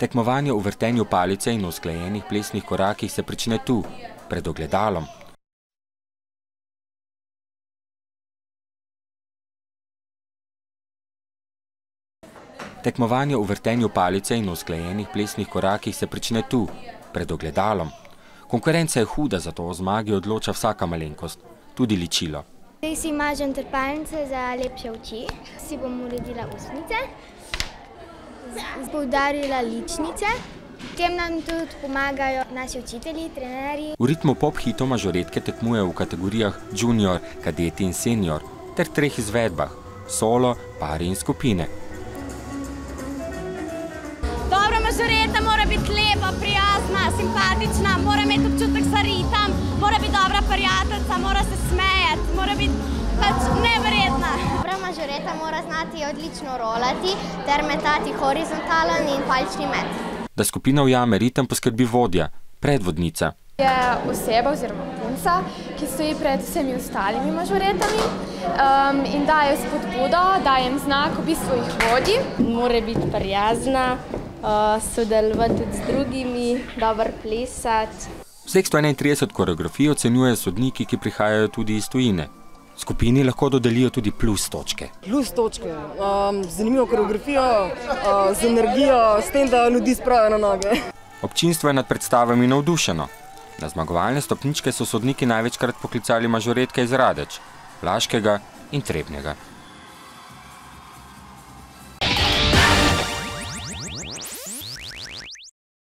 Tekmovanje v vrtenju palice in v usklajenih plesnih korakih se prične tu, pred ogledalom. Tekmovanje v vrtenju palice in v usklajenih plesnih korakih se prične tu, pred ogledalom. Konkurenca je huda, zato o zmagi odloča vsaka malenkost, tudi ličilo. Zdaj si mažem trepalnice za lepše oči, si bom uredila ustnice, poudarila ličnice. V tem nam tudi pomagajo naši učitelji, trenerji. V ritmu pop-hitov mažoretke tekmujejo v kategorijah junior, kadeti in senior ter 3 izvedbah: solo, pari in skupine. Dobra mažoreta mora biti lepa, prijazna, simpatična, mora imeti občutek za ritem, mora biti dobra prijateljica, mora se smejati, mora biti neverjetna. Dobra mažoreta mora znati odlično rolati ter metati horizontalen in palični met. Da skupina ujame ritem, poskrbi vodja, predvodnica. Je oseba oziroma punca, ki stoji pred vsemi ostalimi mažoretami in daje spodbudo, daje jim znak, v bistvu jih vodi. Mora biti prijazna, sodelovati tudi z drugimi, dobro plesati. Vseh 131 koreografij ocenjujejo sodniki, ki prihajajo tudi iz tujine. Skupini lahko dodelijo tudi plus točke. Plus točke, zanimivo koreografijo, z energijo, s tem, da ljudi spravijo na noge. Občinstvo je nad predstavami navdušeno. Na zmagovalne stopničke so sodniki največkrat poklicali mažoretke iz Radeč, Laškega in Trebnjega.